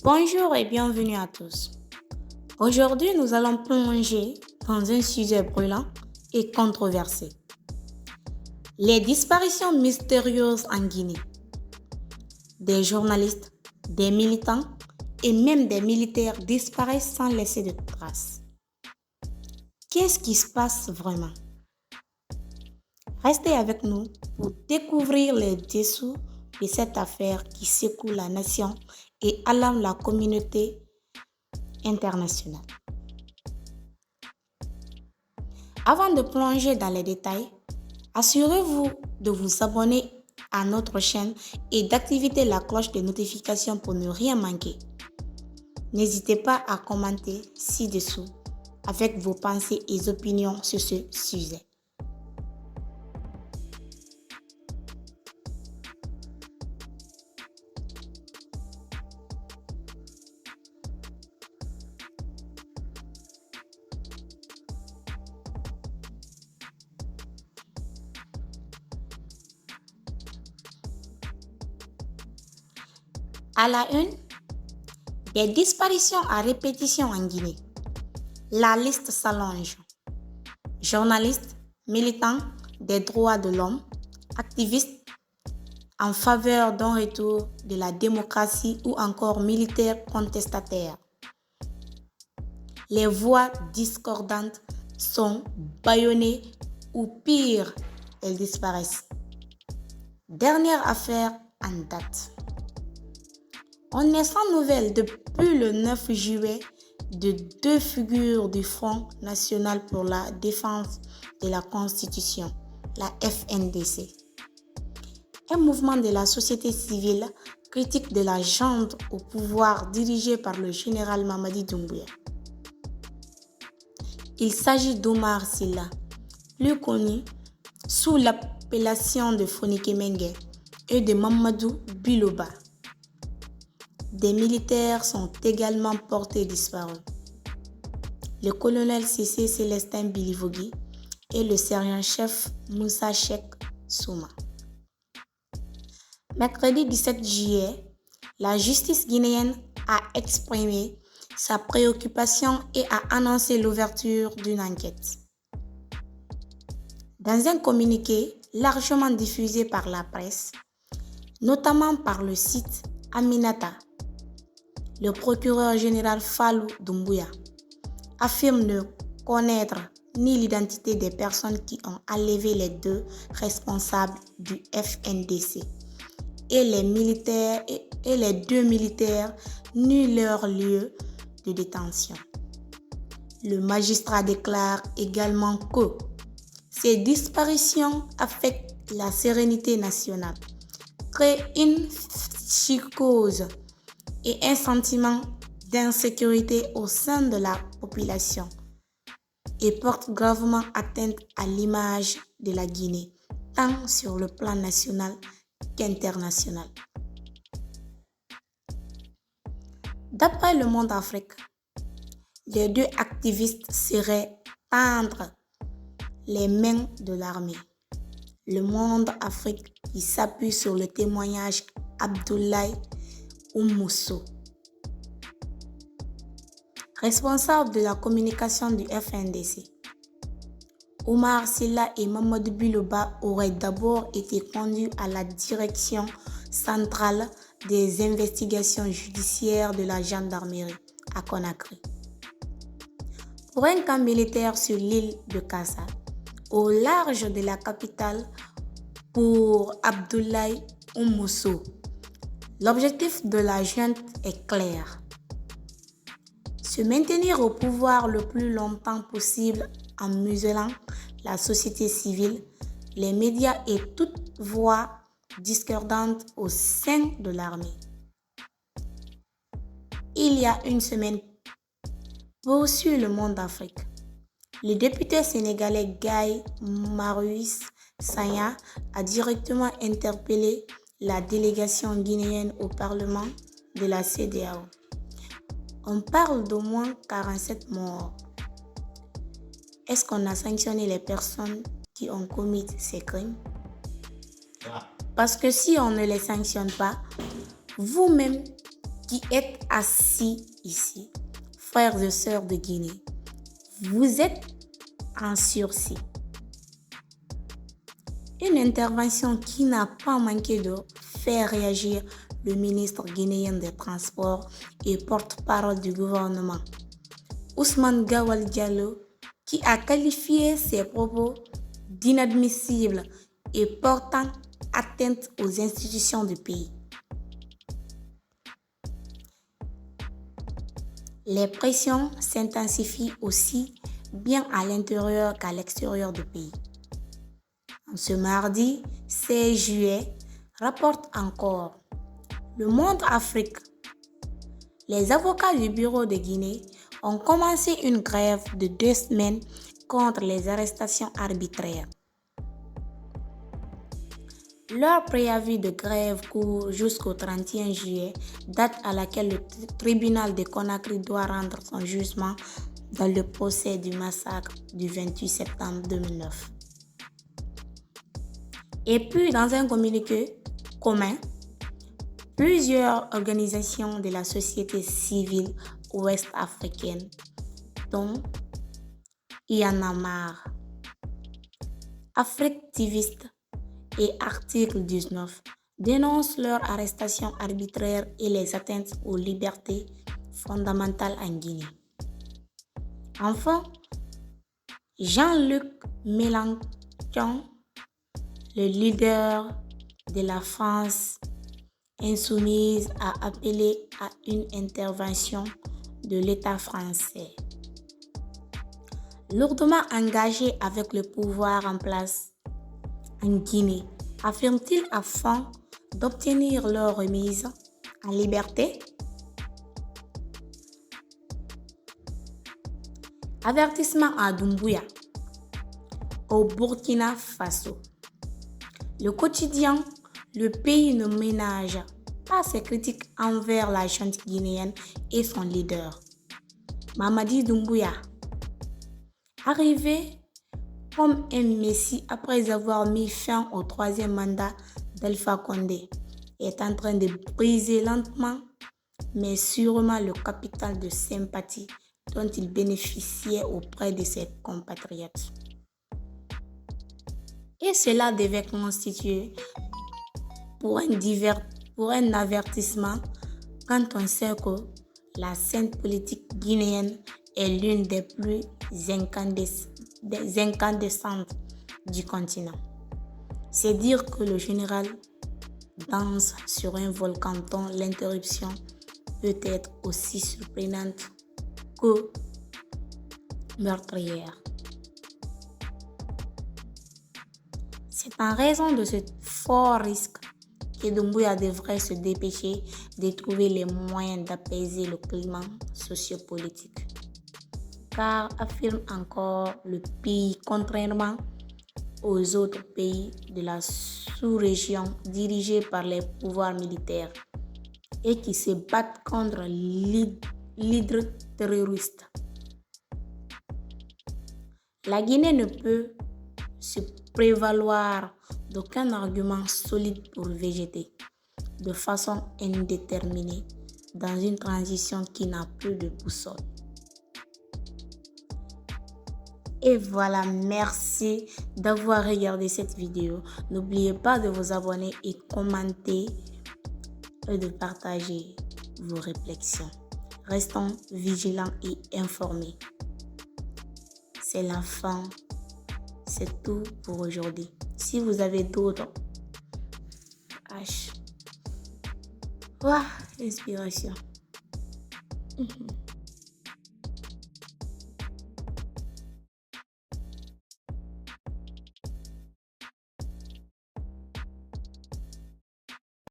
Bonjour et bienvenue à tous. Aujourd'hui, nous allons plonger dans un sujet brûlant et controversé. Les disparitions mystérieuses en Guinée. Des journalistes, des militants et même des militaires disparaissent sans laisser de traces. Qu'est-ce qui se passe vraiment? Restez avec nous pour découvrir les dessous de cette affaire qui secoue la nation et alarme la communauté internationale. Avant de plonger dans les détails, assurez-vous de vous abonner à notre chaîne et d'activer la cloche de notification pour ne rien manquer. N'hésitez pas à commenter ci-dessous avec vos pensées et opinions sur ce sujet. À la une, des disparitions à répétition en Guinée. La liste s'allonge. Journalistes, militants des droits de l'homme, activistes en faveur d'un retour de la démocratie ou encore militaires contestataires. Les voix discordantes sont bâillonnées ou pire, elles disparaissent. Dernière affaire en date. On est sans nouvelles depuis le 9 juillet de deux figures du Front national pour la défense de la Constitution, la FNDC. Un mouvement de la société civile critique de la junte au pouvoir dirigée par le général Mamadi Doumbouya. Il s'agit d'Omar Silla, plus connu sous l'appellation de Fonike Mengue, et de Mamadou Biloba. Des militaires sont également portés disparus. Le colonel Cissé Célestin Bilivogui et le sergent-chef Moussa Cheikh Souma. Mercredi 17 juillet, la justice guinéenne a exprimé sa préoccupation et a annoncé l'ouverture d'une enquête. Dans un communiqué largement diffusé par la presse, notamment par le site Aminata, le procureur général Fallou Doumbouya affirme ne connaître ni l'identité des personnes qui ont enlevé les deux responsables du FNDC et les deux militaires ni leur lieu de détention. Le magistrat déclare également que ces disparitions affectent la sérénité nationale, créent une psychose et un sentiment d'insécurité au sein de la population et portent gravement atteinte à l'image de la Guinée, tant sur le plan national qu'international. D'après Le Monde Afrique, les deux activistes seraient tendre les mains de l'armée. Le Monde Afrique qui s'appuie sur le témoignage Abdoulaye Oumousso, responsable de la communication du FNDC. Omar Silla et Mamadou Biloba auraient d'abord été conduits à la direction centrale des investigations judiciaires de la gendarmerie à Conakry pour un camp militaire sur l'île de Kassa, au large de la capitale pour Abdoulaye Oumousso. L'objectif de la junte est clair: se maintenir au pouvoir le plus longtemps possible en muselant la société civile, les médias et toute voix discordante au sein de l'armée. Il y a une semaine, poursuit Le Monde Afrique, le député sénégalais Guy Marius Sagna a directement interpellé la délégation guinéenne au Parlement de la CEDEAO. On parle d'au moins 47 morts. Est-ce qu'on a sanctionné les personnes qui ont commis ces crimes? Parce que si on ne les sanctionne pas, vous-même qui êtes assis ici, frères et sœurs de Guinée, vous êtes en sursis. Une intervention qui n'a pas manqué de faire réagir le ministre guinéen des Transports et porte-parole du gouvernement, Ousmane Gawal Diallo, qui a qualifié ses propos d'inadmissibles et portant atteinte aux institutions du pays. Les pressions s'intensifient aussi bien à l'intérieur qu'à l'extérieur du pays. Ce mardi 16 juillet, rapporte encore Le Monde Afrique. Les avocats du bureau de Guinée ont commencé une grève de 2 semaines contre les arrestations arbitraires. Leur préavis de grève court jusqu'au 31 juillet, date à laquelle le tribunal de Conakry doit rendre son jugement dans le procès du massacre du 28 septembre 2009. Et puis, dans un communiqué commun, plusieurs organisations de la société civile ouest-africaine, dont Y en a marre, Africtiviste et Article 19, dénoncent leur arrestation arbitraire et les atteintes aux libertés fondamentales en Guinée. Enfin, Jean-Luc Mélenchon, le leader de la France insoumise, a appelé à une intervention de l'État français. Lourdement engagé avec le pouvoir en place en Guinée, affirme-t-il afin d'obtenir leur remise en liberté? Avertissement à Doumbouya, au Burkina Faso. Le quotidien Le Pays ne ménage pas ses critiques envers la junte guinéenne et son leader, Mamadi Doumbouya. Arrivé comme un messie après avoir mis fin au 3e mandat d'Alpha Condé, est en train de briser lentement mais sûrement le capital de sympathie dont il bénéficiait auprès de ses compatriotes. Et cela devait constituer pour un avertissement quand on sait que la scène politique guinéenne est l'une des plus incandescentes du continent. C'est dire que le général danse sur un volcan dont l'interruption peut être aussi surprenante que meurtrière. C'est en raison de ce fort risque que Doumbouya devrait se dépêcher de trouver les moyens d'apaiser le climat sociopolitique. Car, affirme encore le pays, contrairement aux autres pays de la sous-région dirigés par les pouvoirs militaires et qui se battent contre l'hydre terroriste, la Guinée ne peut se prévaloir d'aucun argument solide pour végéter de façon indéterminée dans une transition qui n'a plus de boussole. Et voilà, merci d'avoir regardé cette vidéo. N'oubliez pas de vous abonner et commenter et de partager vos réflexions. Restons vigilants et informés. C'est la fin. C'est tout pour aujourd'hui. Si vous avez d'autres inspiration.